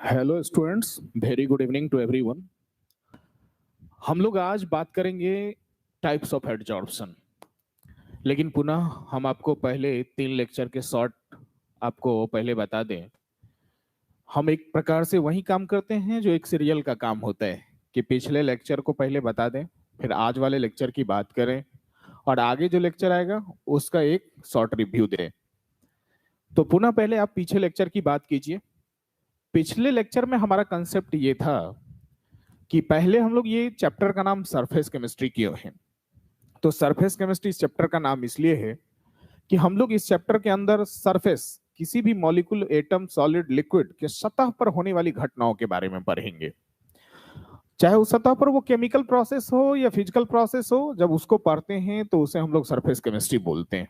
Hello students, very good evening to everyone. हम लोग आज बात करेंगे टाइप्स ऑफ एडजॉर्प्शन। लेकिन पुनः हम आपको पहले 3 लेक्चर के शॉर्ट आपको पहले बता दें। हम एक प्रकार से वही काम करते हैं जो एक सीरियल का काम होता है कि पिछले लेक्चर को पहले बता दें, फिर आज वाले लेक्चर की बात करें और आगे जो लेक्चर आएगा उसका एक शॉर्ट रिव्यू दें। तो पुनः पहले आप पीछे लेक्चर की बात कीजिए। पिछले लेक्चर में हमारा कंसेप्ट ये था कि पहले हम लोग ये चैप्टर का नाम सरफेस केमिस्ट्री किए हैं। तो सरफेस केमिस्ट्री इस चैप्टर का नाम इसलिए है कि हम लोग इस चैप्टर के अंदर सरफेस किसी भी मॉलिक्यूल, एटम, सॉलिड, लिक्विड के सतह पर होने वाली घटनाओं के बारे में पढ़ेंगे। चाहे उस सतह पर वो केमिकल प्रोसेस हो या फिजिकल प्रोसेस हो, जब उसको पढ़ते हैं तो उसे हम लोग सरफेस केमिस्ट्री बोलते हैं।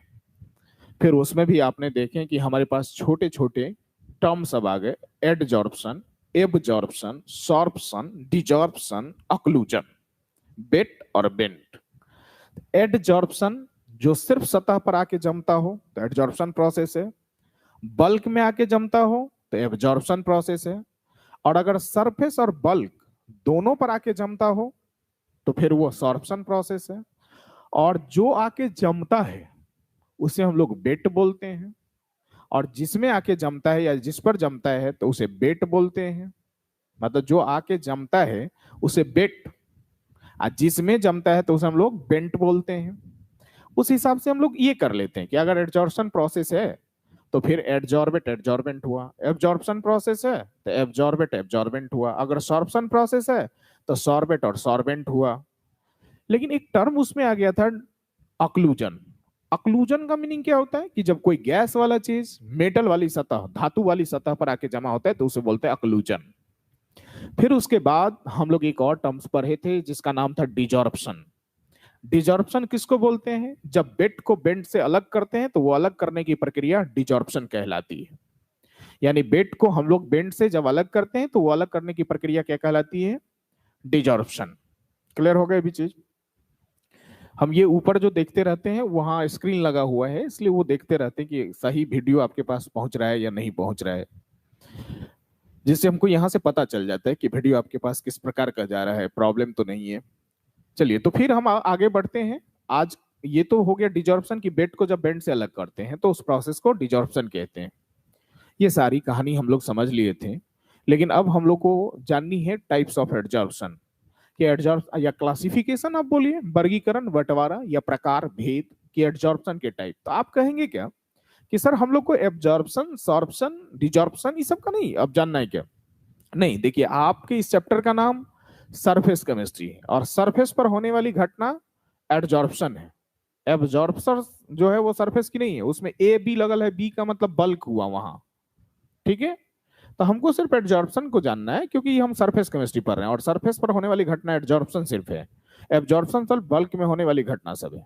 फिर उसमें भी आपने देखें कि हमारे पास छोटे छोटे टर्म्स अब आ गए: adsorption, absorption, sorption, desorption, occlusion, बेट और बेंट। एडजॉर्प्शन जो सिर्फ सतह पर आके जमता हो तो एडजॉर्प्शन प्रोसेस है। बल्क में आके जमता हो तो एब्जॉर्प्शन प्रोसेस है। और अगर सरफेस और बल्क दोनों पर आके जमता हो तो फिर वो सॉर्प्शन प्रोसेस है। और जो आके जमता है उसे हम लोग बेट बोलते हैं, और जिसमें आके जमता है या जिस पर जमता है तो उसे बेट बोलते हैं। मतलब जो आके जमता है उसे बेट, और जिसमें जमता है तो उसे हम लोग बेंट बोलते हैं। उस हिसाब से हम लोग ये कर लेते हैं कि अगर एडजॉर्प्शन प्रोसेस है तो फिर एडजॉर्बेट एडजॉर्बेंट हुआ, एब्जॉर्प्शन प्रोसेस है तो एब्जॉर्बेट एब्जॉर्बेंट हुआ, अगर सॉर्प्शन प्रोसेस है तो सॉर्बेट और सॉर्बेंट हुआ। लेकिन एक टर्म उसमें आ गया था, ऑक्लूजन। ऑक्लूजन का मीनिंग क्या होता है कि जब कोई गैस वाला चीज मेटल वाली सतह, धातु वाली सतह पर आके जमा होता है तो उसे बोलते हैं ऑक्लूजन। फिर उसके बाद हम लोग एक और टर्म्स पढ़े थे जिसका नाम था डिजॉर्प्शन। डिजॉर्प्शन किसको बोलते हैं? जब बेट को बेंट से अलग करते हैं तो वो अलग करने की प्रक्रिया डिजॉर्प्शन कहलाती है। यानी बेट को हम लोग बेंट से जब अलग करते हैं तो वो अलग करने की प्रक्रिया क्या कहलाती है? डिजॉर्प्शन। क्लियर हो गया भी चीज? हम ये ऊपर जो देखते रहते हैं वहां स्क्रीन लगा हुआ है, इसलिए वो देखते रहते हैं कि सही वीडियो आपके पास पहुंच रहा है या नहीं पहुंच रहा है, जिससे हमको यहां से पता चल जाता है कि वीडियो आपके पास किस प्रकार का जा रहा है, प्रॉब्लम तो नहीं है। चलिए, तो फिर हम आगे बढ़ते हैं। आज ये तो हो गया डिजॉर्प्शन की बेट को जब बेंट से अलग करते हैं तो उस प्रोसेस को डिजॉर्प्शन कहते हैं। ये सारी कहानी हम लोग समझ लिए थे। लेकिन अब हम लोग को जाननी है टाइप्स ऑफ एडजॉर्प्शन। कि एडजॉर्प या क्लासिफिकेशन आप बोलिए, वर्गीकरण, बंटवारा या प्रकार भेद की एडजॉर्प्शन के टाइप। तो आप कहेंगे क्या कि सर हम लोग को एब्जॉर्प्शन, सॉर्प्शन, डिजॉर्प्शन ये सब का नहीं अब जानना है क्या? नहीं, देखिए, आपके इस चैप्टर का नाम सरफेस केमिस्ट्री है और सरफेस पर होने वाली घटना एडजॉर्प्शन है। एब्जॉर्प्शन जो है वो सरफेस की नहीं है, उसमें ए बी लगल है, बी का मतलब बल्क हुआ वहां। ठीक है? तो हमको सिर्फ एडजॉर्प्शन को जानना है क्योंकि हम सरफेस केमिस्ट्री पढ़ रहे हैं और सरफेस पर होने वाली घटना एडजॉर्प्शन सिर्फ है। एब्जॉर्प्शन सिर्फ बल्क में होने वाली घटना सब है।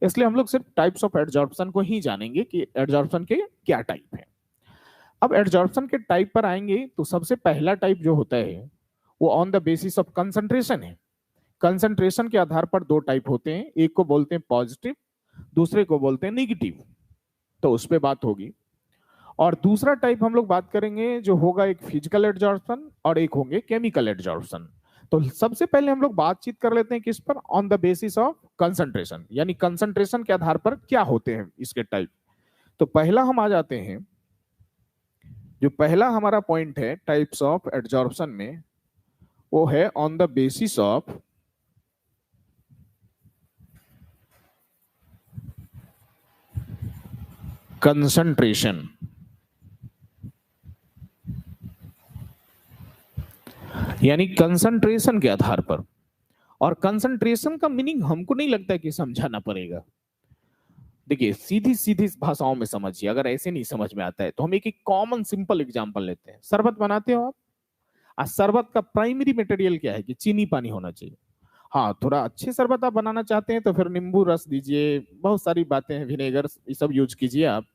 इसलिए हम लोग सिर्फ टाइप्स ऑफ एडजॉर्प्शन को ही जानेंगे कि एडजॉर्प्शन के क्या टाइप है। अब एडजॉर्प्शन के टाइप पर आएंगे तो सबसे पहला टाइप जो होता है वो on the basis of concentration है। कंसंट्रेशन के आधार पर दो टाइप होते हैं, एक को बोलते हैं पॉजिटिव, दूसरे को बोलते हैं निगेटिव। तो उस पर बात होगी। और दूसरा टाइप हम लोग बात करेंगे जो होगा एक फिजिकल एडजॉर्प्शन और एक होंगे केमिकल एडजॉर्प्शन। तो सबसे पहले हम लोग बातचीत कर लेते हैं किस पर? On the basis of concentration, यानी कंसंट्रेशन के आधार पर क्या होते हैं इसके टाइप। तो पहला हम आ जाते हैं, जो पहला हमारा पॉइंट है टाइप्स ऑफ एडजॉर्प्शन में, वो है on the basis of concentration. यानी कंसंट्रेशन के आधार पर। और कंसंट्रेशन का मीनिंग हमको नहीं लगता है कि समझाना पड़ेगा। देखिए, सीधी सीधी भाषाओं में समझिए, अगर ऐसे नहीं समझ में आता है तो हम एक कॉमन सिंपल एग्जांपल लेते हैं। शरबत बनाते हो आप, आज शरबत का प्राइमरी मटेरियल क्या है? कि चीनी पानी होना चाहिए। हाँ, थोड़ा अच्छे शरबत आप बनाना चाहते हैं तो फिर नींबू रस दीजिए, बहुत सारी बातें हैं, विनेगर, ये सब यूज कीजिए आप।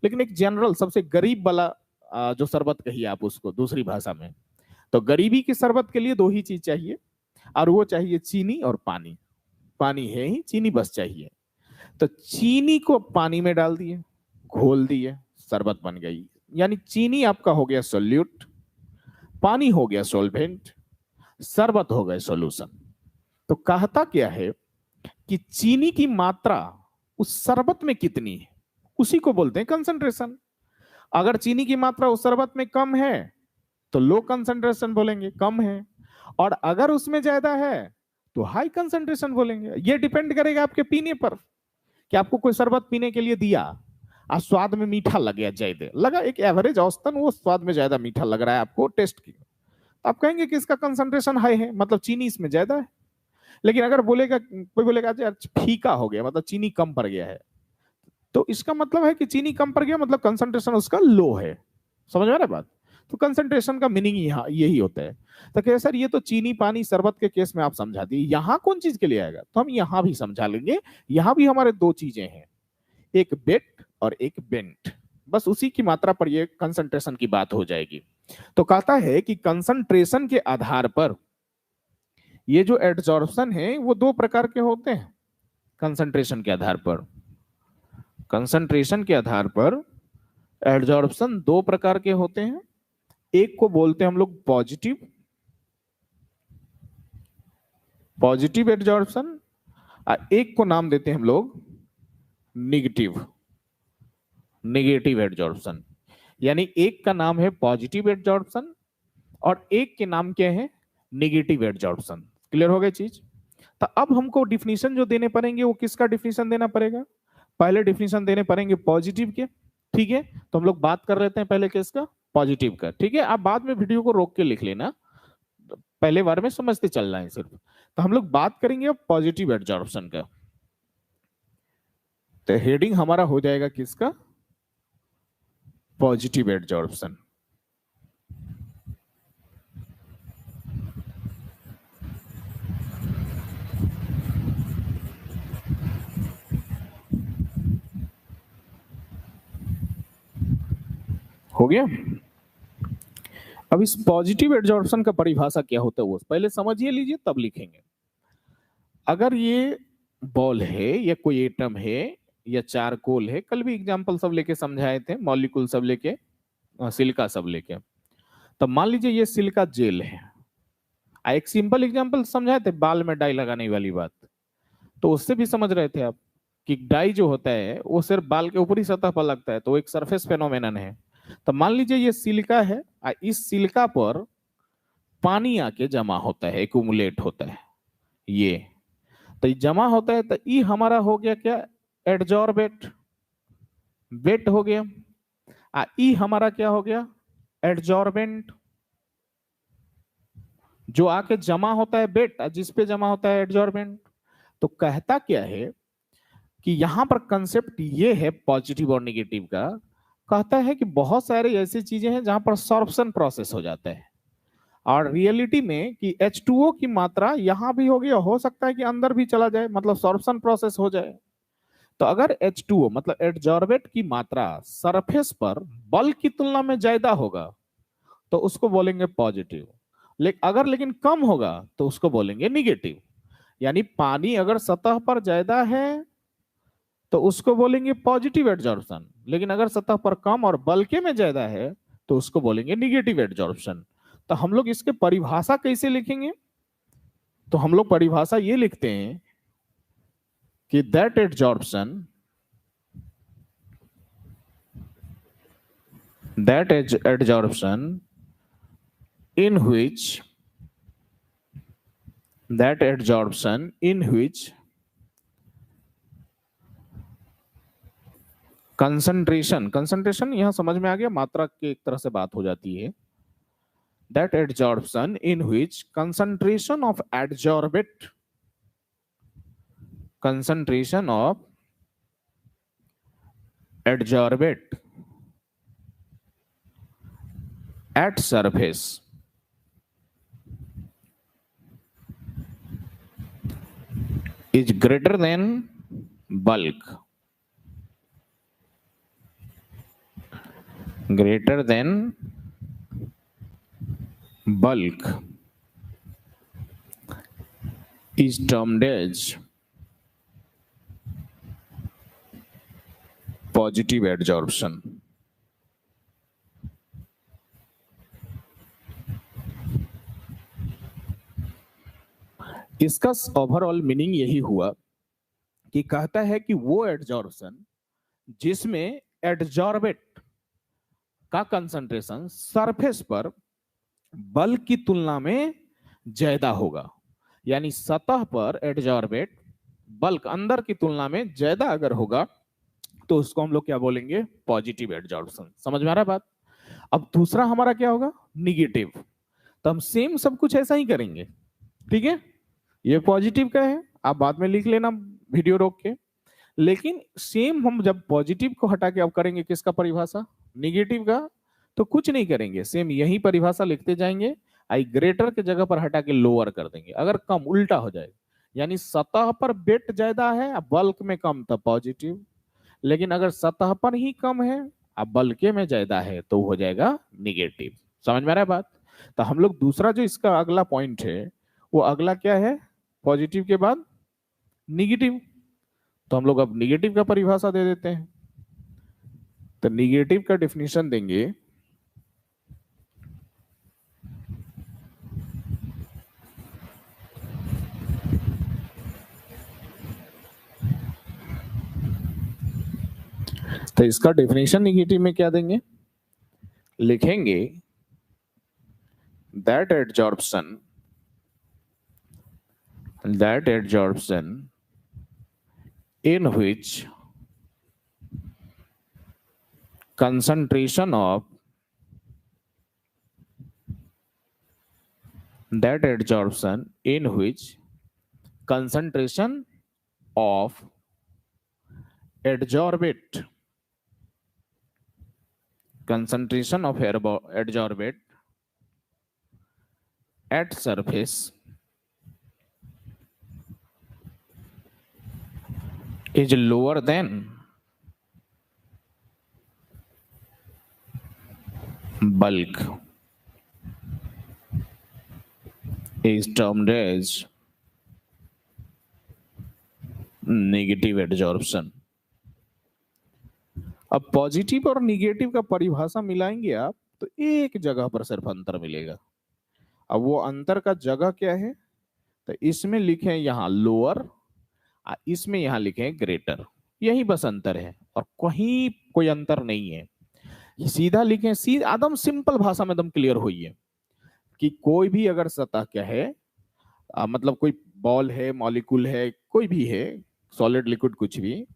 लेकिन एक जनरल सबसे गरीब वाला जो शरबत कहिए आप उसको दूसरी भाषा में, तो गरीबी की शरबत के लिए दो ही चीज चाहिए, और वो चाहिए चीनी और पानी। पानी है ही, चीनी बस चाहिए। तो चीनी को पानी में डाल दिए, घोल दिए, शरबत बन गई। यानी चीनी आपका हो गया सोल्यूट, पानी हो गया सॉल्वेंट, शरबत हो गए सॉल्यूशन। तो कहता क्या है कि चीनी की मात्रा उस शरबत में कितनी है, उसी को बोलते हैं कंसंट्रेशन। अगर चीनी की मात्रा उस शरबत में कम है तो लो कंसंट्रेशन बोलेंगे, कम है। और अगर उसमें ज्यादा है तो हाई कंसंट्रेशन बोलेंगे। ये डिपेंड करेगा आपके पीने पर, कि आपको कोई शरबत पीने के लिए दिया और स्वाद में मीठा लग गया, ज्यादा लगा, एक एवरेज औसतन वो स्वाद में ज्यादा मीठा लग रहा है आपको टेस्ट की, तो आप कहेंगे कि इसका कंसंट्रेशन हाई है, मतलब चीनी इसमें ज्यादा है। लेकिन अगर बोलेगा, कोई बोलेगा यार फीका हो गया, मतलब चीनी कम पड़ गया है, तो इसका मतलब है कि चीनी कम पड़ गया, मतलब कंसंट्रेशन उसका लो है। समझ में आ रहा है बात? तो कंसंट्रेशन का मीनिंग यहाँ यही होता है। तो कहे सर ये तो चीनी पानी शरबत के केस में आप समझा दिए, यहाँ कौन चीज के लिए आएगा? तो हम यहाँ भी समझा लेंगे। यहाँ भी हमारे दो चीजें हैं, एक बेट और एक बेंट, बस उसी की मात्रा पर ये कंसंट्रेशन की बात हो जाएगी। तो कहता है कि कंसंट्रेशन के आधार पर ये जो एडजॉर्प्शन है वो दो प्रकार के होते हैं। कंसंट्रेशन के आधार पर, कंसंट्रेशन के आधार पर एडजॉर्प्शन दो प्रकार के होते हैं। एक को बोलते हैं हम लोग पॉजिटिव, पॉजिटिव एडजॉर्प्शन, और एक को नाम देते हैं हम लोग निगेटिव, नेगेटिव एडजॉर्प्शन। यानी एक का नाम है पॉजिटिव एडजॉर्प्शन और एक के नाम क्या है, नेगेटिव एडजॉर्प्शन। क्लियर हो गई चीज? तो अब हमको डिफिनीशन जो देने पड़ेंगे वो किसका डिफिनीशन देना पड़ेगा? पहले डिफिनीशन देने पड़ेंगे पॉजिटिव के, ठीक है? तो हम लोग बात कर लेते हैं पहले किसका, पॉजिटिव का, ठीक है? आप बाद में वीडियो को रोक के लिख लेना, पहले बार में समझते चलना है सिर्फ। तो हम लोग बात करेंगे अब पॉजिटिव एडजॉर्प्शन का। तो हेडिंग हमारा हो जाएगा किसका, पॉजिटिव एडजॉर्प्शन। हो गया? अब इस पॉजिटिव एडजॉर्प्शन का परिभाषा क्या होता है वो पहले समझिए लीजिए, तब लिखेंगे। अगर ये बॉल है या कोई एटम है या चारकोल है, कल भी एग्जांपल सब लेके समझाए थे, मॉलिक्यूल सब लेके, सिलिका सब लेके। तो मान लीजिए ये सिलिका जेल है। एक सिंपल एग्जांपल समझाए थे बाल में डाई लगाने वाली बात, तो उससे भी समझ रहे थे आप कि डाई जो होता है वो सिर्फ बाल के ऊपरी सतह पर लगता है, तो एक सरफेस फेनोमेनन है। तो मान लीजिए ये सिलिका है, इस सिलिका पर पानी आके जमा होता है, एक्यूमुलेट होता है ये, तो ये जमा होता है, तो ई हमारा हो गया क्या, एडजॉर्बेट, वेट हो गया। ई हमारा क्या हो गया, एडजॉर्बेंट। जो आके जमा होता है बेट, जिस पे जमा होता है एडजॉर्बेंट। तो कहता क्या है कि यहां पर कंसेप्ट ये है पॉजिटिव और नेगेटिव का, कहता है कि बहुत सारी ऐसी चीजें हैं जहां पर सॉर्प्शन प्रोसेस हो जाता है, और रियलिटी में कि H2O की मात्रा यहां भी होगी, हो सकता है कि अंदर भी चला जाए, मतलब सॉर्प्शन प्रोसेस हो जाए। तो अगर H2O मतलब एडजॉर्बेट की मात्रा सरफेस पर बल्क की तुलना में ज्यादा होगा तो उसको बोलेंगे पॉजिटिव। लेकिन कम होगा तो उसको बोलेंगे निगेटिव। यानी पानी अगर सतह पर ज्यादा है तो उसको बोलेंगे पॉजिटिव एडजॉर्प्शन, लेकिन अगर सतह पर कम और बल्के में ज्यादा है तो उसको बोलेंगे निगेटिव एडजॉर्प्शन। तो हम लोग इसके परिभाषा कैसे लिखेंगे? तो हम लोग परिभाषा ये लिखते हैं कि that adsorption in which concentration यहां समझ में आ गया, मात्रा की एक तरह से बात हो जाती है। That adsorption in which concentration of adsorbate at surface is greater than bulk, is termed as positive adsorption. इसका ओवरऑल मीनिंग यही हुआ कि कहता है कि वो एडजॉर्प्शन जिसमें एडजॉर्बेट का कंसंट्रेशन सरफेस पर बल्क की तुलना में ज्यादा होगा, यानी सतह पर एडजॉर्बेट बल्क अंदर की तुलना में ज्यादा अगर होगा तो उसको हम लोग क्या बोलेंगे, पॉजिटिव एडजॉर्प्शन। समझ में आ रहा है बात? अब दूसरा हमारा क्या होगा, निगेटिव। तो हम सेम सब कुछ ऐसा ही करेंगे, ठीक है। ये पॉजिटिव का है, आप बाद में लिख लेना वीडियो रोक के। लेकिन सेम हम जब पॉजिटिव को हटा के अब करेंगे किसका परिभाषा, निगेटिव का, तो कुछ नहीं करेंगे, सेम यही परिभाषा लिखते जाएंगे। आई ग्रेटर के जगह पर हटा के लोअर कर देंगे, अगर कम उल्टा हो जाए, यानी सतह पर वेट ज्यादा है बल्क में कम तो पॉजिटिव, लेकिन अगर सतह पर ही कम है अब बल्के में ज्यादा है तो हो जाएगा निगेटिव। समझ में आ रहा है बात? तो हम लोग दूसरा जो इसका अगला पॉइंट है वो अगला क्या है, पॉजिटिव के बाद निगेटिव। तो हम लोग अब निगेटिव का परिभाषा दे देते हैं। तो निगेटिव का डेफिनेशन देंगे, तो इसका डेफिनेशन निगेटिव में क्या देंगे, लिखेंगे that adsorption in which concentration of that adsorption in which concentration of adsorbate at surface is lower than bulk is termed as negative adsorption। अब पॉजिटिव और निगेटिव का परिभाषा मिलाएंगे आप तो एक जगह पर सिर्फ अंतर मिलेगा। अब वो अंतर का जगह क्या है, तो इसमें लिखे यहाँ लोअर, इसमें यहाँ लिखे ग्रेटर, यही बस अंतर है और कहीं कोई अंतर नहीं है। सीधा लिखें, सीधा एकदम सिंपल भाषा में एकदम क्लियर हुई है कि कोई भी अगर सतह क्या है, मतलब कोई बॉल है, मॉलिक्यूल है, कोई भी है, सॉलिड लिक्विड कुछ भी,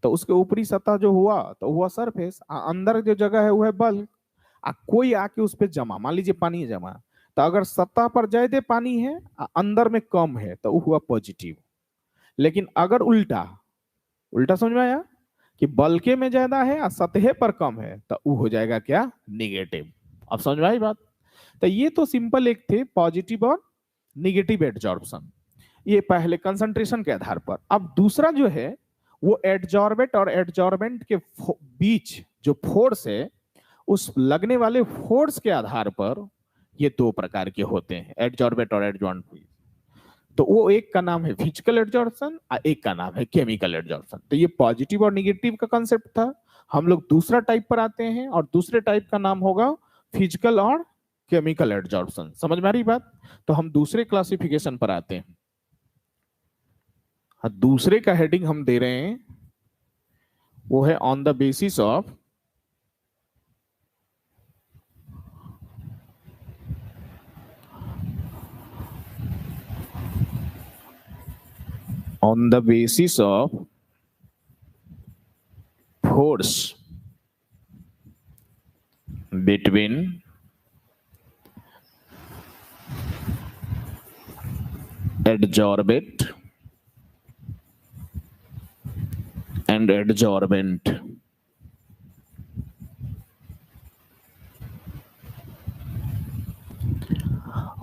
तो उसके ऊपरी सतह जो हुआ तो हुआ सरफेस, अंदर जो जगह है वो है बल्क। कोई आके उस पर जमा, मान लीजिए पानी जमा, तो अगर सतह पर ज्यादा पानी है अंदर में कम है तो वो हुआ पॉजिटिव। लेकिन अगर उल्टा, उल्टा समझ में आया कि बल्के में ज्यादा है और सतह पर कम है तो वो हो जाएगा क्या, निगेटिव। अब समझ में आई बात? तो ये तो सिंपल एक थे पॉजिटिव और निगेटिव एडजॉर्प्शन, ये पहले कंसंट्रेशन के आधार पर। अब दूसरा जो है वो एडजॉर्बेट और एडजॉर्बेंट के बीच जो फोर्स है, उस लगने वाले फोर्स के आधार पर ये दो प्रकार के होते हैं, एडजॉर्बेट और एडजॉर्बेंट। तो वो एक का नाम है फिजिकल एडजॉर्प्शन और एक का नाम है केमिकल एडजॉर्प्शन। तो ये पॉजिटिव और निगेटिव का कंसेप्ट था। हम लोग दूसरा टाइप पर आते हैं और दूसरे टाइप का नाम होगा फिजिकल और केमिकल एडजॉर्प्शन। समझ में आ रही बात? तो हम दूसरे क्लासिफिकेशन पर आते हैं। दूसरे का हेडिंग हम दे रहे हैं वो है on the basis of force between adsorbate and adsorbent।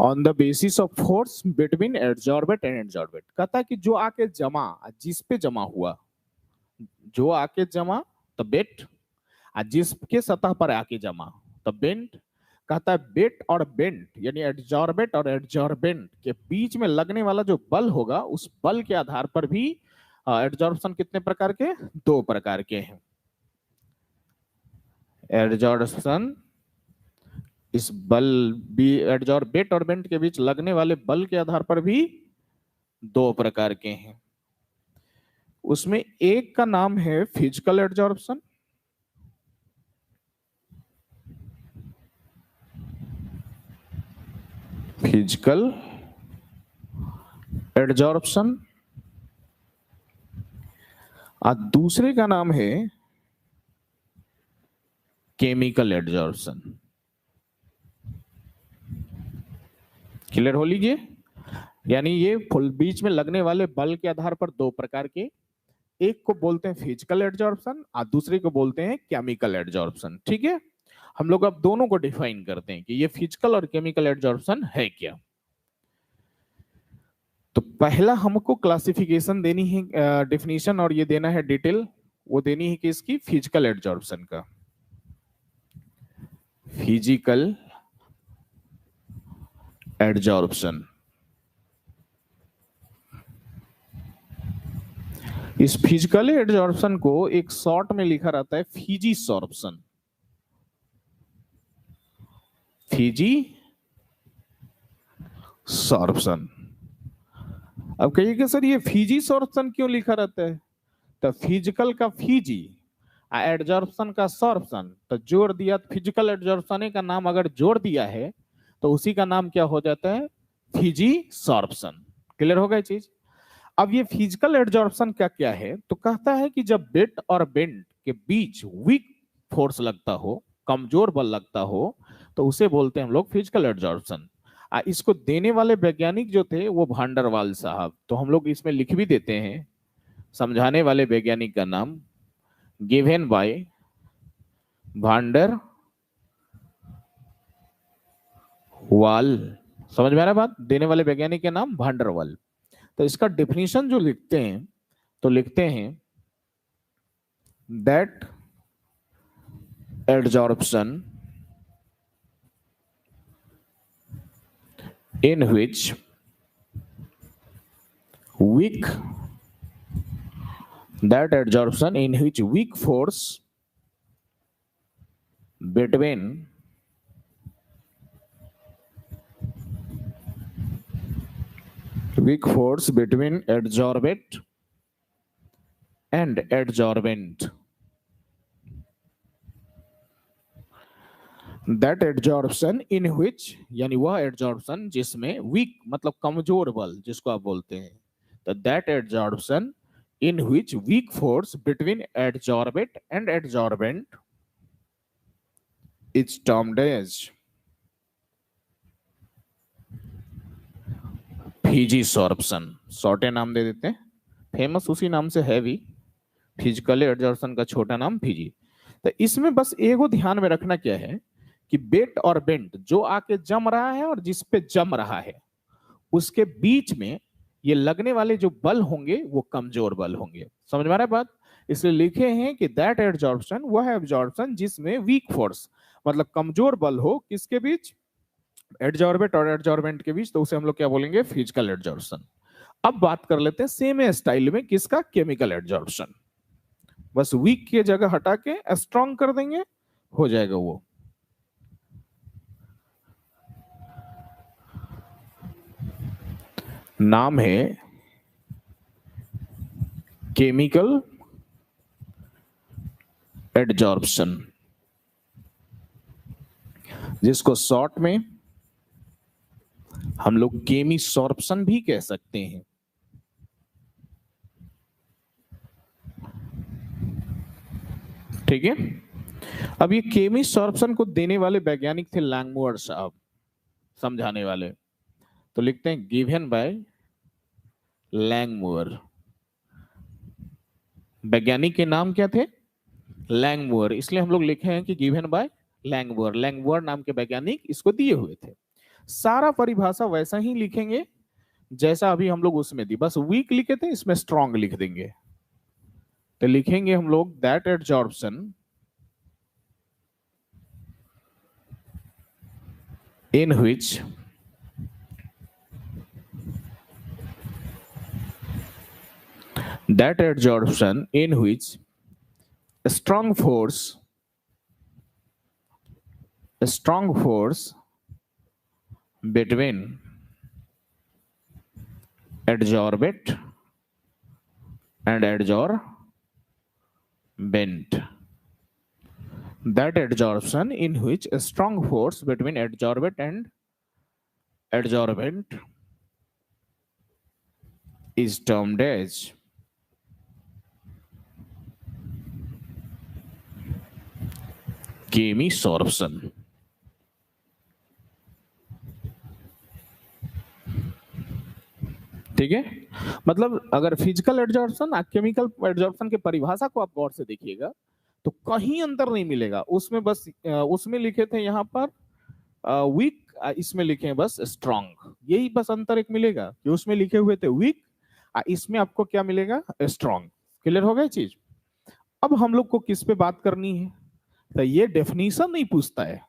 On the basis of force between adsorbate and adsorbate, कहता कि जो आके जमा, जिस पे जमा हुआ, जो आके जमा तो बेट, जिसके सतह पर आके जमा तो बेंट। कहता है बेट और बेंट यानी एडजॉर्बेट और एडजॉर्बेंट के बीच में लगने वाला जो बल होगा उस बल के आधार पर भी एडजॉर्प्शन कितने प्रकार के, दो प्रकार के हैं। एडजॉर्प्शन इस बल भी, एडजॉर्बेट और बेंट के बीच लगने वाले बल के आधार पर भी दो प्रकार के हैं। उसमें एक का नाम है फिजिकल एड्जॉर्प्शन, फिजिकल एड्जॉर्प्शन, और दूसरे का नाम है केमिकल एड्जॉर्प्शन। क्लियर हो लीजिए। यानी ये फुल बीच में लगने वाले बल के आधार पर दो प्रकार के, एक को बोलते हैं फिजिकल एड्जॉर्प्शन और दूसरे को बोलते हैं केमिकल एड्जॉर्प्शन। ठीक है, हम लोग अब दोनों को डिफाइन करते हैं कि ये फिजिकल और केमिकल एड्जॉर्प्शन है क्या। तो पहला हमको क्लासिफिकेशन देनी है, डेफिनेशन, और ये देना है डिटेल, वो देनी है कि इसकी फिजिकल एड्जॉर्प्शन का। फिजिकल एड्जॉर्प्शन, इस फिजिकल एड्जॉर्प्शन को एक शॉर्ट में लिखा रहता है फिजिसॉर्प्शन। फिजिसॉर्प्शन। अब कहिए कि सर ये फिजिसॉर्प्शन क्यों लिखा रहता है? तो फिजिकल का फिजी, एड्जॉर्प्शन का सॉर्प्शन, तो जोड़ दिया, फिजिकल एड्जॉर्प्शन का नाम अगर जोड़ दिया है तो उसी का नाम क्या हो जाता है? फिजिसॉर्प्शन। क्लियर होगा ये चीज। अब ये फिजिकल एड्जॉर्प्शन क्या क्या है, तो कहता है कि जब बेट और बेंड के बीच वीक फोर्स लगता हो, कमजोर बल लगता हो, तो उसे बोलते हैं हम लोग फिजिकल एड्जॉर्प्शन। इसको देने वाले वैज्ञानिक जो थे वो भांडरवाल साहब, तो हम लोग इसमें लिख भी देते हैं समझाने वाले वैज्ञानिक का नाम गिवन बाय भांडर वाल। समझ में आ रहा है बात? देने वाले वैज्ञानिक के नाम भांडरवाल। तो इसका डेफिनेशन जो लिखते हैं, तो लिखते हैं that adsorption in which weak that adsorption in which weak force between adsorbate and adsorbent, that adsorption in which, यानी वह एड्जॉर्प्शन जिसमें वीक मतलब कमजोर बल जिसको आप बोलते हैं, तो that adsorption in which weak force between adsorbate and adsorbent is termed as physisorption. शॉर्टे नाम दे देते हैं, फेमस उसी नाम से है भी, फिजिकल एड्जॉर्प्शन का छोटा नाम फिजी। तो इसमें बस एगो ध्यान में रखना क्या है कि बेट और बेंट जो आके जम रहा है और जिस पे जम रहा है उसके बीच में ये लगने वाले जो बल होंगे वो कमजोर बल होंगे। समझ में आ रहा है बात? इसलिए लिखे हैं कि दैट एड्जॉर्प्शन वह एब्जॉर्प्शन जिसमें वीक फोर्स मतलब कमजोर बल हो, किसके बीच? एड्जॉर्बेट और एड्जॉर्बेंट के बीच, तो उसे हम लोग क्या बोलेंगे? Physical adsorption. अब बात कर लेते हैं सेम स्टाइल में किसका? Chemical adsorption. बस वीक की जगह हटा के स्ट्रॉन्ग कर देंगे, हो जाएगा वो। नाम है केमिकल एड्जॉर्प्शन, जिसको शॉर्ट में हम लोग केमिसॉर्प्शन भी कह सकते हैं। ठीक है। अब ये केमिसॉर्प्शन को देने वाले वैज्ञानिक थे लैंगमुअर साहब, समझाने वाले। तो लिखते हैं गिवन बाय लैंगमुअर। वैज्ञानिक के नाम क्या थे? लैंगमुअर। इसलिए हम लोग लिखे हैं कि गिवन बाय लैंगमुअर। लैंगमुअर नाम के वैज्ञानिक इसको दिए हुए थे। सारा परिभाषा वैसा ही लिखेंगे जैसा अभी हम लोग उसमें दी, बस वीक लिखे थे, इसमें स्ट्रॉन्ग लिख देंगे। तो लिखेंगे हम लोग that adsorption in which that adsorption in which strong force between adsorbate and adsorbent. That adsorption in which a strong force between adsorbate and adsorbent is termed as chemisorption. ठीक है, मतलब अगर फिजिकल एडजॉर्प्शन और chemical adsorption की परिभाषा को आप गौर से देखिएगा तो कहीं अंतर नहीं मिलेगा। उसमें बस उसमें लिखे थे यहाँ पर वीक, इसमें लिखे हैं बस स्ट्रॉन्ग। यही बस अंतर एक मिलेगा कि उसमें लिखे हुए थे वीक, इसमें आपको क्या मिलेगा, स्ट्रॉन्ग। क्लियर हो गया चीज। अब हम लोग को किस पे बात करनी है, तो ये डेफिनेशन नहीं पूछता है।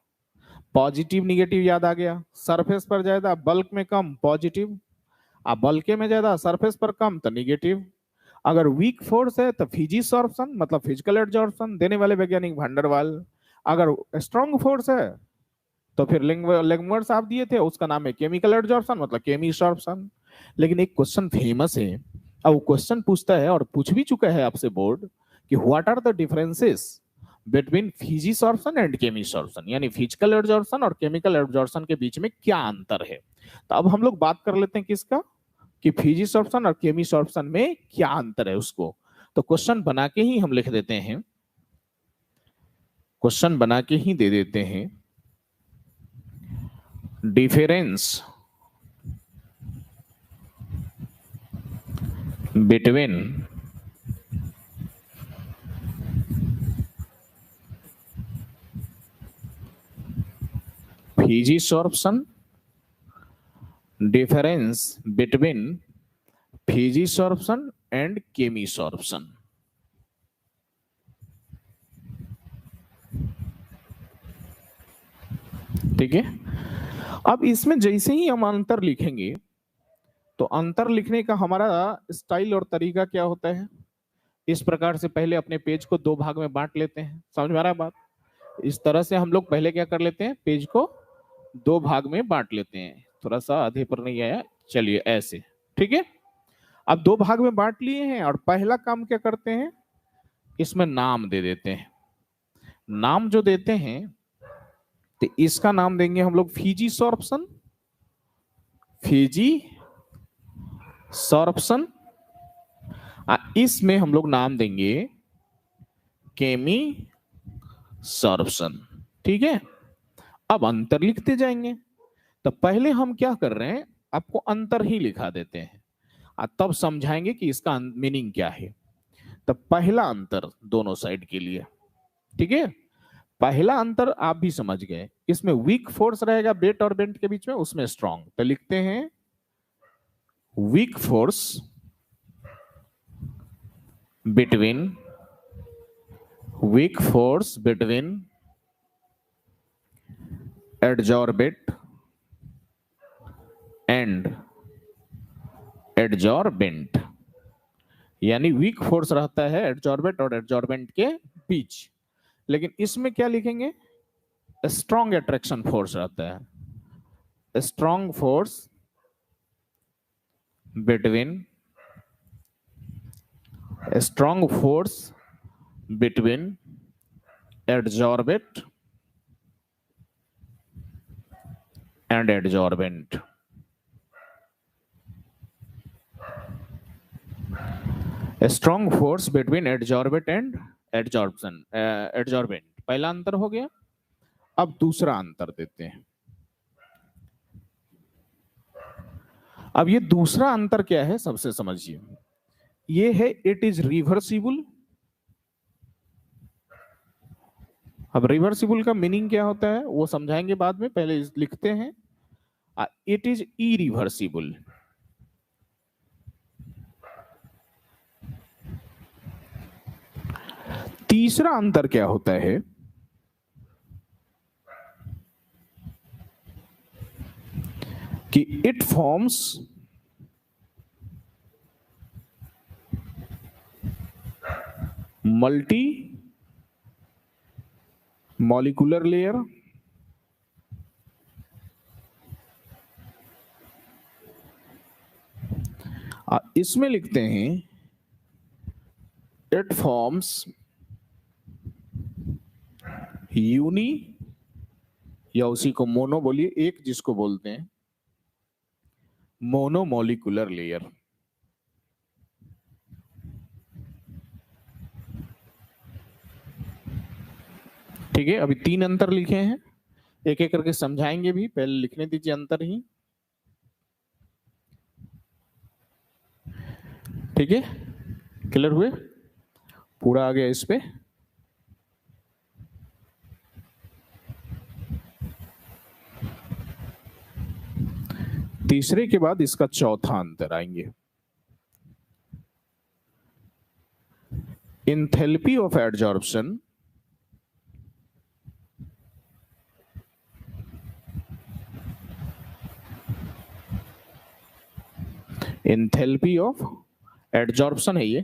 पॉजिटिव निगेटिव याद आ गया, सरफेस पर ज्यादा बल्क में कम पॉजिटिव, बल्के में ज्यादा सरफेस पर कम तो निगेटिव। अगर वीक फोर्स है तो फिजिसॉर्प्शन मतलब फिजिकल एडजॉर्प्शन देने वाले वैज्ञानिक भांडरवाल। अगर स्ट्रॉन्ग फोर्स है तो फिर लेंगवर्ड साहब दिए थे, उसका नाम है केमिकल एडजॉर्प्शन मतलब केमिसॉर्प्शन। लेकिन एक क्वेश्चन फेमस है, अब वो क्वेश्चन पूछता है और पूछ भी चुका है आपसे बोर्ड कि what are the differences between physisorption and chemisorption, यानी फिजिकल एडजॉर्प्शन और केमिकल एडजॉर्प्शन के बीच में क्या अंतर है। तो अब हम लोग बात कर लेते हैं किसका, कि फिजिसॉर्प्शन और केमिसॉर्प्शन में क्या अंतर है उसको। तो क्वेश्चन बना के ही हम लिख देते हैं, क्वेश्चन बना के ही दे देते हैं। Difference between physisorption, difference between physisorption and chemisorption. ठीक है, अब इसमें जैसे ही हम अंतर लिखेंगे तो अंतर लिखने का हमारा स्टाइल और तरीका क्या होता है, इस प्रकार से पहले अपने पेज को दो भाग में बांट लेते हैं। समझ में आ रहा है बात। इस तरह से हम लोग पहले क्या कर लेते हैं, पेज को दो भाग में बांट लेते हैं। थोड़ा सा आधे पर नहीं आया, चलिए ऐसे। ठीक है, अब दो भाग में बांट लिए हैं और पहला काम क्या करते हैं, इसमें नाम दे देते हैं। नाम जो देते हैं तो इसका नाम देंगे हम लोग फिजिसॉर्प्शन, फिजिसॉर्प्शन। इसमें हम लोग नाम देंगे केमिसॉर्प्शन। ठीक है, अब अंतर लिखते जाएंगे। तो पहले हम क्या कर रहे हैं, आपको अंतर ही लिखा देते हैं और तब समझाएंगे कि इसका मीनिंग क्या है। तो पहला अंतर दोनों साइड के लिए, ठीक है, पहला अंतर आप भी समझ गए, इसमें वीक फोर्स रहेगा बेट और बेंट के बीच में, उसमें स्ट्रॉन्ग। तो लिखते हैं weak force between adsorbate and adsorbent, यानी वीक फोर्स रहता है एडजॉर्बेट और एडजॉर्बेंट के बीच। लेकिन इसमें क्या लिखेंगे, स्ट्रॉन्ग अट्रैक्शन फोर्स रहता है, strong force between adsorbate and adsorbent. Strong force between adsorbate and adsorbent, पहला अंतर हो गया। अब दूसरा अंतर देते हैं। अब ये दूसरा अंतर क्या है सबसे समझिए, ये है इट इज रिवर्सिबल। अब रिवर्सिबल का मीनिंग क्या होता है वो समझाएंगे बाद में, पहले लिखते हैं इट इज इरिवर्सिबल। तीसरा अंतर क्या होता है, कि it forms multi molecular layer इसमें लिखते हैं इट फॉर्म्स यूनी, या उसी को मोनो बोलिए, एक जिसको बोलते हैं मोनोमोलिकुलर लेयर। ठीक है, अभी 3 अंतर लिखे हैं, एक एक करके समझाएंगे भी, पहले लिखने दीजिए अंतर ही। ठीक है, क्लियर हुए, पूरा आ गया इस पे। तीसरे के बाद इसका चौथा अंतर आएंगे, enthalpy of adsorption enthalpy of adsorption है ये,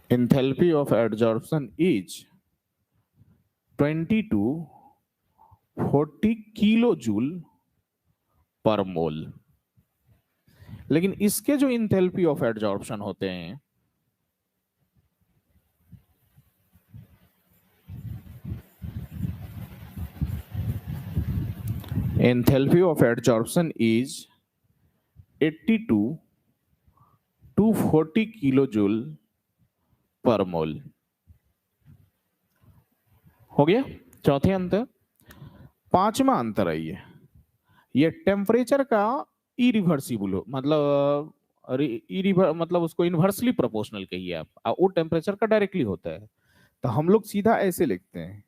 enthalpy of adsorption is 20 to 40 kilo joule per mole. लेकिन इसके जो इंथैल्पी ऑफ एडजॉर्प्शन होते हैं enthalpy of adsorption is 80 to 240 kilo joule per mole. हो गया चौथे अंतर। पांचवा अंतर है ये टेम्परेचर का इरिवर्सिबल हो, मतलब उसको इन्वर्सली प्रोपोर्शनल कहिए आप, वो टेम्परेचर का डायरेक्टली होता है। तो हम लोग सीधा ऐसे लिखते हैं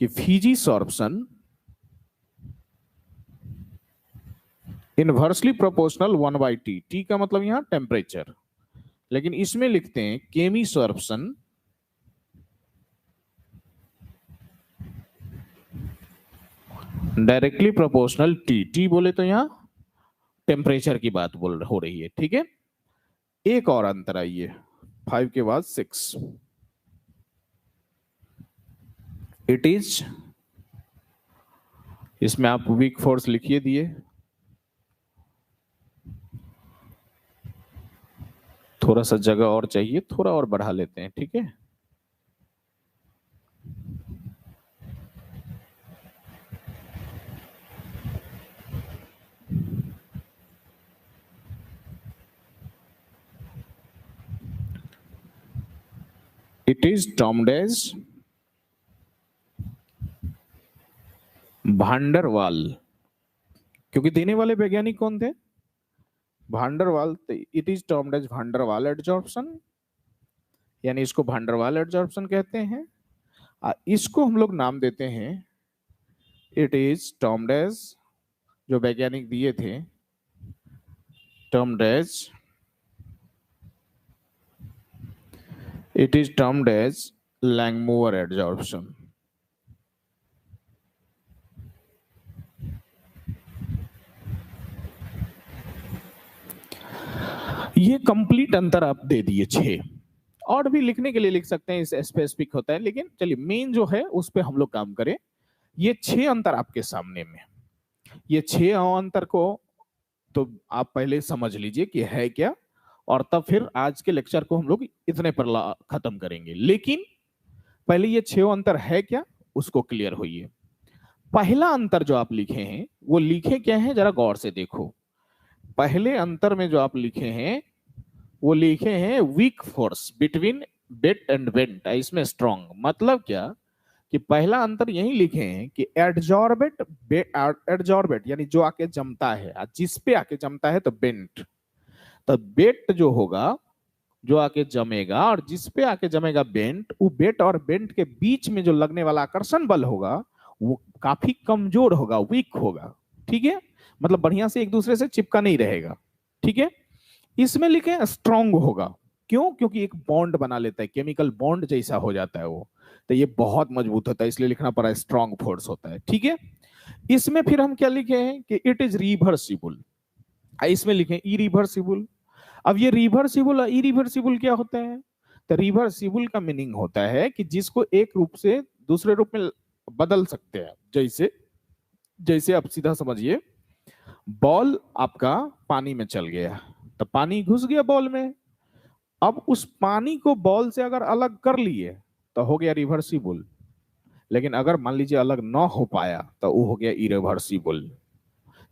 कि physisorption inversely proportional 1/T, T का मतलब यहां टेम्परेचर, लेकिन इसमें लिखते हैं chemisorption directly proportional T, T बोले तो यहां टेम्परेचर की बात हो रही है। ठीक है, एक और अंतर आइए 5 के बाद 6, इट इज, इसमें आप वीक फोर्स लिखिए दिए, थोड़ा सा जगह और चाहिए, थोड़ा और बढ़ा लेते हैं। ठीक है, it is termed as van der Waals, क्योंकि देने वाले वैज्ञानिक कौन थे? Van der Waals. It is termed as van der Waals adsorption, यानी इसको भांडरवाल एडजॉर्प्शन कहते हैं। इसको हम लोग नाम देते हैं, इट इज टर्म्ड एज, जो वैज्ञानिक दिए थे, termed as, it is termed as Langmuir adsorption. ये कंप्लीट अंतर आप दे दिए 6, और भी लिखने के लिए लिख सकते हैं, इस स्पेसिफिक होता है, लेकिन चलिए मेन जो है उस पे हम लोग काम करें। ये 6 अंतर आपके सामने में, ये 6 अंतर को तो आप पहले समझ लीजिए कि है क्या, और तब फिर आज के लेक्चर को हम लोग इतने पर खत्म करेंगे। लेकिन पहले ये 6 अंतर है क्या उसको क्लियर होइए। पहला अंतर जो आप लिखे हैं वो लिखे क्या है, जरा गौर से देखो। पहले अंतर में जो आप लिखे हैं वो लिखे हैं weak force between bet and bent, इसमें स्ट्रॉन्ग, मतलब क्या कि पहला अंतर यही लिखे हैं कि एडजॉर्बेट, एडजॉर्बेट यानी जो आके जमता है, जिस पे आके जमता है, तो बेंट, तो बेट जो होगा जो आके जमेगा, और जिस पे आके जमेगा बेंट, वो बेट और बेंट के बीच में जो लगने वाला आकर्षण बल होगा वो काफी कमजोर होगा, वीक होगा। ठीक है, मतलब बढ़िया से एक दूसरे से चिपका नहीं रहेगा। ठीक है, इसमें लिखे स्ट्रॉन्ग होगा, क्यों? क्योंकि एक बॉन्ड बना लेता है, केमिकल बॉन्ड जैसा हो जाता है वो, तो ये बहुत मजबूत होता है, इसलिए लिखना पड़ा स्ट्रॉन्ग फोर्स होता है। ठीक है, इसमें फिर हम क्या लिखे हैं कि इट इज रिवर्सिबल, इसमें लिखे इरिवर्सिबल। अब ये रिवर्सिबल और इरिवर्सिबल क्या होता है? तो रिवर्सिबल का मीनिंग होता है कि जिसको एक रूप से दूसरे रूप में बदल सकते हैं, जैसे जैसे आप सीधा समझिए, बॉल आपका पानी में चल गया, तो पानी घुस गया बॉल में। अब उस पानी को बॉल से अगर अलग कर लिए तो हो गया रिवर्सिबल, लेकिन अगर मान लीजिए अलग ना हो पाया तो वो हो गया इरिवर्सिबल।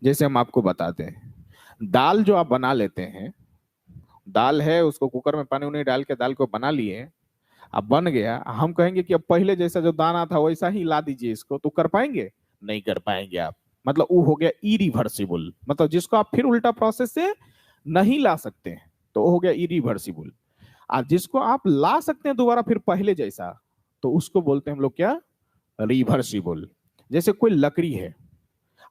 जैसे हम आपको बताते हैं, दाल जो आप बना लेते हैं, दाल है उसको कुकर में पानी उनी डाल के दाल को बना लिए, अब बन गया, हम कहेंगे कि अब पहले जैसा जो दाना था वैसा ही ला दीजिए इसको, तो कर पाएंगे? नहीं कर पाएंगे आप। मतलब वो हो गया इरिवर्सिबल, मतलब जिसको आप फिर उल्टा प्रोसेस से नहीं ला सकते हैं तो वो हो गया इरिवर्सिबल। और जिसको आप ला सकते हैं दोबारा फिर पहले जैसा, तो उसको बोलते हैं हम लोग क्या? रिवर्सिबल। जैसे कोई लकड़ी है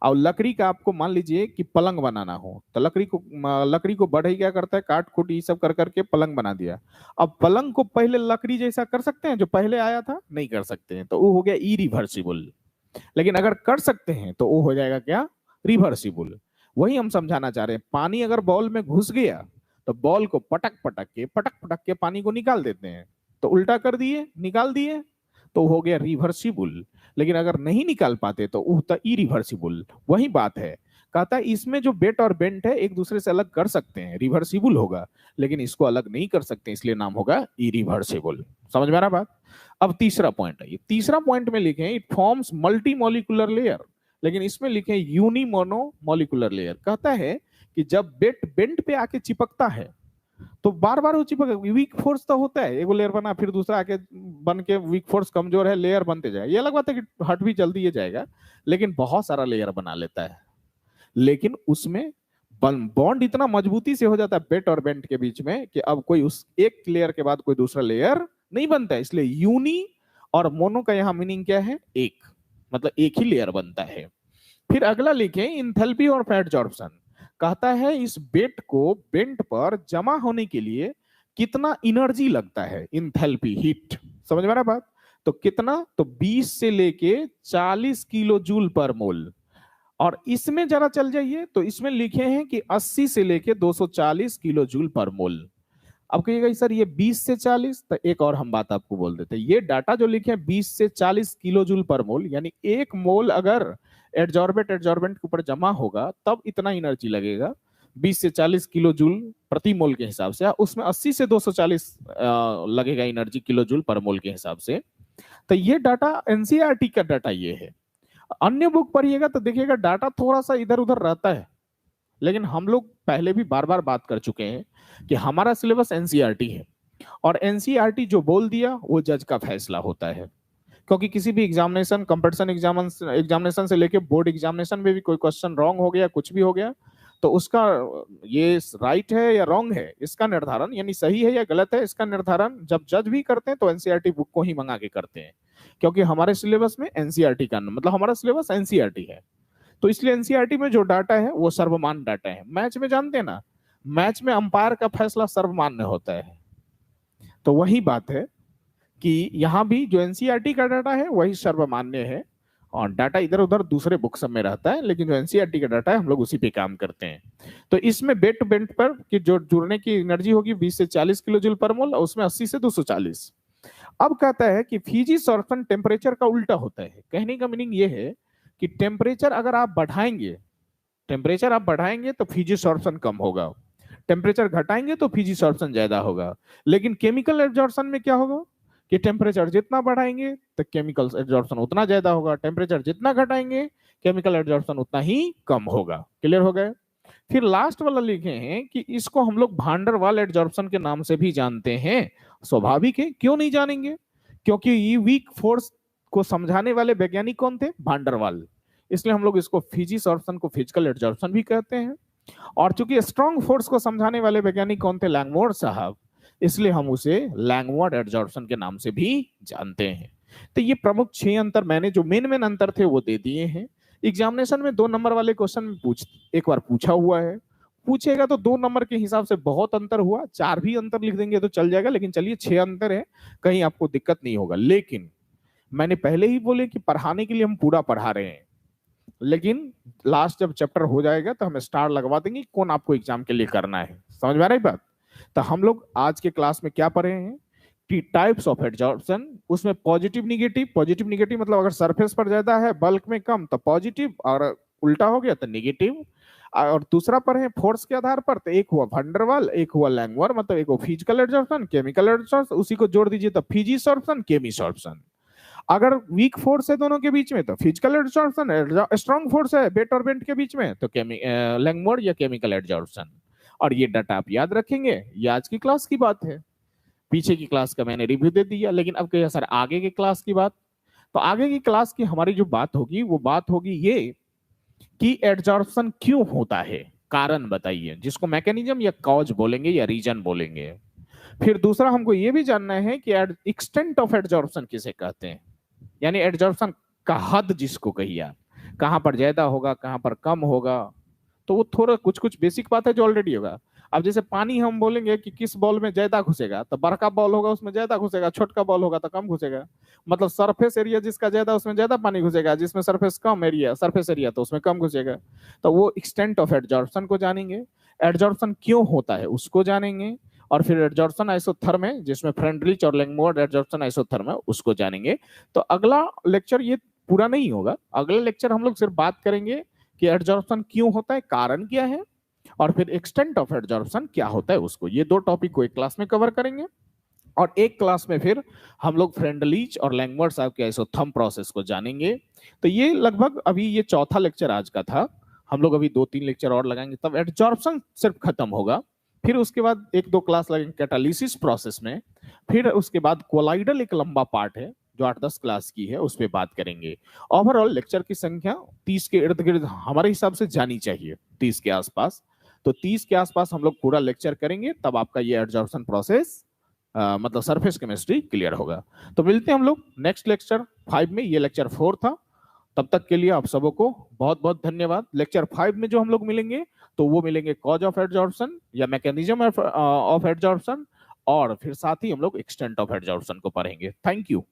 और लकड़ी का आपको मान लीजिए कि पलंग बनाना हो, तो लकड़ी को बढ़ई क्या करता है, काट कूट ये सब कर करके पलंग बना दिया। अब पलंग को पहले लकड़ी जैसा कर सकते हैं जो पहले आया था? नहीं कर सकते हैं, तो वो हो गया इरिवर्सिबल। लेकिन अगर कर सकते हैं तो वो हो जाएगा क्या? रिवर्सिबल। वही हम समझाना चाह रहे हैं, पानी अगर बॉल में घुस गया तो बॉल को पटक पटक के पानी को निकाल देते हैं, तो उल्टा कर दिए, निकाल दिए, तो हो गया रिवर्सिबल। लेकिन अगर नहीं निकाल पाते तो होता इरिवर्सिबल। वही बात है, कहता है इसमें जो बेट और बेंट है एक दूसरे से अलग कर सकते हैं, रिवर्सिबल होगा, लेकिन इसको अलग नहीं कर सकते, इसलिए नाम होगा इरिवर्सिबल। समझ में आ रहा बात? अब तीसरा पॉइंट है, ये तीसरा पॉइंट में लिखे it forms multi molecular layer, लेकिन इसमें लिखे यूनिमोनो मॉलिक्यूलर लेयर। कहता है कि जब बेट बेंट पे आके चिपकता है तो बार बार वो चिपक, वीक फोर्स तो होता है, एक लेयर बना फिर दूसरा आके बन के वीक फोर्स कमजोर है, लेयर बनते जाएगा, ये अलग बात है कि हट भी जल्दी ये जाएगा, लेकिन बहुत सारा लेयर बना लेता है। लेकिन उसमें बॉन्ड इतना मजबूती से हो जाता है बेट और बेंट के बीच में कि अब कोई उस एक लेयर के बाद कोई दूसरा लेयर नहीं बनता है। इसलिए यूनी और मोनो का यहां मीनिंग क्या है? एक, मतलब एक ही लेयर बनता है। फिर अगला लिखे इंथैल्पी और एडजॉर्प्शन। कहता है इस बेट को बेंट पर जमा होने के लिए कितना एनर्जी लगता है, इंथैल्पी हीट। समझ में आ रहा बात? तो कितना? तो 20 से लेके 40 किलो जूल पर मोल। और इसमें जरा चल जाइए तो इसमें लिखे हैं कि 80 से लेके 240 किलो जूल पर मोल। अब कहिएगा सर ये 20 से 40, तो एक और हम बात आपको बोल देते हैं, ये डाटा जो लिखे हैं 20 से 40 किलो जूल पर मोल, यानी एक मोल अगर एडजॉर्बेंट के ऊपर जमा होगा तब इतना एनर्जी लगेगा, 20 से 40 किलो जूल प्रति मोल के हिसाब से, उसमें 80 से 240 लगेगा एनर्जी किलो जूल पर मोल के हिसाब से। तो ये डाटा एनसीईआरटी का डाटा ये है। अन्य बुक पढ़िएगा तो देखिएगा डाटा थोड़ा सा इधर उधर रहता है, लेकिन हम लोग पहले भी बार बार बात कर चुके हैं कि हमारा सिलेबस एनसीईआरटी है, और एनसीईआरटी जो बोल दिया वो जज का फैसला होता है। क्योंकि किसी भी एग्जामिनेशन, कंपटीशन एग्जामिनेशन से लेके बोर्ड एग्जामिनेशन में भी कोई क्वेश्चन रॉन्ग हो गया, कुछ भी हो गया, तो उसका ये राइट है या रॉन्ग है इसका निर्धारण, यानी सही है या गलत है इसका निर्धारण जब जज भी करते हैं तो एनसीईआरटी बुक को ही मंगा के करते हैं। क्योंकि हमारे सिलेबस में एनसीईआरटी का मतलब हमारा सिलेबस एनसीईआरटी है, तो इसलिए एनसीईआरटी में जो डाटा है वो सर्वमान्य डाटा है। मैच में जानते हैं ना, मैच में अंपायर का फैसला सर्वमान्य होता है, तो वही बात है कि यहाँ भी जो एनसीईआरटी का डाटा है वही सर्वमान्य है, और डाटा इधर उधर दूसरे बुक सब में रहता है, लेकिन जो एनसीईआरटी का डाटा है हम लोग उसी पे काम करते हैं। तो इसमें बेट टू बेंट पर कि जो जुड़ने की एनर्जी होगी 20 से 40 किलो जूल पर मोल, और उसमें 80 से 240। अब कहता है कि फीजी सॉर्प्शन टेम्परेचर का उल्टा होता है। कहने का मीनिंग ये है कि टेम्परेचर अगर आप बढ़ाएंगे, टेम्परेचर आप बढ़ाएंगे तो फीजी सॉर्प्शन कम होगा, टेम्परेचर घटाएंगे तो फीजी सॉर्प्शन ज्यादा होगा। लेकिन केमिकल एब्जॉर्प्शन में क्या होगा कि टेम्परेचर जितना बढ़ाएंगे तो केमिकल एब्जॉर्प्शन उतना ज्यादा होगा, टेम्परेचर जितना घटाएंगे केमिकल एब्जॉर्प्शन उतना ही कम होगा। क्लियर हो गए? फिर लास्ट वाला लिखे हैं कि इसको हम लोग भांडर वाल एब्जॉर्प्शन के नाम से भी जानते हैं। स्वाभाविक है, क्यों नहीं जानेंगे, क्योंकि ये वीक फोर्स को समझाने वाले वैज्ञानिक कौन थे? भांडर वाल। इसलिए हम लोग इसको फिजी सॉर्प्शन को फिजिकल एब्जॉर्प्शन भी कहते हैं। और चूंकि स्ट्रॉन्ग फोर्स को समझाने वाले वैज्ञानिक कौन थे? लैंगमोर साहब, इसलिए हम उसे लैंगमोर एब्जॉर्प्शन के नाम से भी जानते हैं। तो ये प्रमुख 6 अंतर मैंने जो मेन अंतर थे वो दे दिए हैं। एग्जामिनेशन में 2 नंबर वाले क्वेश्चन में एक बार पूछा हुआ है, पूछेगा तो 2 नंबर के हिसाब से बहुत अंतर हुआ, 4 भी अंतर लिख देंगे तो चल जाएगा, लेकिन चलिए 6 अंतर है, कहीं आपको दिक्कत नहीं होगा। लेकिन मैंने पहले ही बोले कि पढ़ाने के लिए हम पूरा पढ़ा रहे हैं, लेकिन लास्ट जब चैप्टर हो जाएगा तो हम स्टार लगवा देंगे कौन आपको एग्जाम के लिए करना है। समझ में आ रही बात? तो हम लोग आज के क्लास में क्या पढ़े हैं कि टाइप्स ऑफ एब्जॉर्प्शन, उसमें पॉजिटिव निगेटिव मतलब अगर सरफेस पर ज्यादा है बल्क में कम तो पॉजिटिव, और उल्टा हो गया तो निगेटिव। और दूसरा पर है फोर्स के आधार पर, तो एक हुआ वंडरवाल, एक हुआ लैंगवर, मतलब एक फिजिकल एडजॉर्प्शन, केमिकल एडजॉर्प्शन, उसी को जोड़ दीजिए तो फिजिसॉर्प्शन, केमिसॉर्प्शन। अगर वीक फोर्स है दोनों के बीच में तो फिजिकल एडजॉर्प्शन, स्ट्रॉन्ग फोर्स है बेट और बेंट के बीच में तो लैंगमोर या केमिकल एडजॉर्प्शन। और ये डाटा आप याद रखेंगे। ये आज की क्लास की बात है, पीछे की क्लास का मैंने रिव्यू दे दिया। लेकिन अब कहिए सर आगे की क्लास की बात, तो आगे की क्लास की हमारी जो बात होगी वो बात होगी ये कि एडजॉर्प्शन क्यों होता है, कारण बताइए, जिसको मैकेनिज्म या कॉज बोलेंगे या रीजन बोलेंगे। फिर दूसरा हमको ये भी जानना है कि एक्सटेंट ऑफ एडजॉर्प्शन किसे कहते हैं, यानी एडजॉर्प्शन का हद जिसको कहिए आप, कहां पर ज्यादा होगा कहां पर कम होगा। तो वो थोड़ा कुछ कुछ बेसिक बात है जो ऑलरेडी होगा। अब जैसे पानी हम बोलेंगे कि किस बॉल में ज्यादा घुसेगा, तो बड़का बॉल होगा उसमें ज्यादा घुसेगा, छोटका बॉल होगा तो कम घुसेगा। मतलब सरफेस एरिया जिसका ज्यादा उसमें ज्यादा पानी घुसेगा, जिसमें सरफेस कम एरिया सरफेस एरिया तो उसमें कम घुसेगा। तो वो एक्सटेंट ऑफ एडजॉर्प्शन को जानेंगे, एडजॉर्प्शन क्यों होता है उसको जानेंगे, और फिर एडजॉर्प्शन आइसोथर्म है जिसमें फ्रेंडलिच और लैंगमोर एडजॉर्प्शन आइसोथर्म है उसको जानेंगे। तो अगला लेक्चर ये पूरा नहीं होगा, अगले लेक्चर हम लोग सिर्फ बात करेंगे कि एडजॉर्प्शन क्यों होता है, कारण क्या है, और फिर एक्सटेंट ऑफ एडजॉर्प्शन क्या होता है उसको। ये दो टॉपिक को एक क्लास में कवर करेंगे, और एक क्लास में फिर हम लोग फ्रेंडलीच और लैंगमोर साहब के आइसोथर्म प्रोसेस को जानेंगे। तो ये लगभग अभी ये चौथा लेक्चर आज का था। हम लोग अभी 2-3 लेक्चर और लगाएंगे तब एडजॉर्प्शन सिर्फ खत्म होगा। फिर उसके बाद 1-2 क्लास लगेंगे कैटालिसिस प्रोसेस में। फिर उसके बाद कोलाइडल एक लंबा पार्ट है जो 8-10 क्लास की है, उस पर बात करेंगे। ओवरऑल लेक्चर की संख्या 30 के इर्द गिर्द हमारे हिसाब से जानी चाहिए, 30 के आसपास। तो 30 के आसपास हम लोग पूरा लेक्चर करेंगे, तब आपका ये एडजॉर्प्शन प्रोसेस मतलब सरफेस केमिस्ट्री क्लियर होगा। तो मिलते हैं हम लोग नेक्स्ट लेक्चर 5 में। ये लेक्चर 4 था। तब तक के लिए आप सबों को बहुत बहुत धन्यवाद। लेक्चर 5 में जो हम लोग मिलेंगे तो वो मिलेंगे कॉज ऑफ एडजॉर्प्शन या मैकेनिज्म ऑफ एडजॉर्प्शन, और फिर साथ ही हम लोग एक्सटेंट ऑफ एडजॉर्प्शन को पढ़ेंगे। Thank you.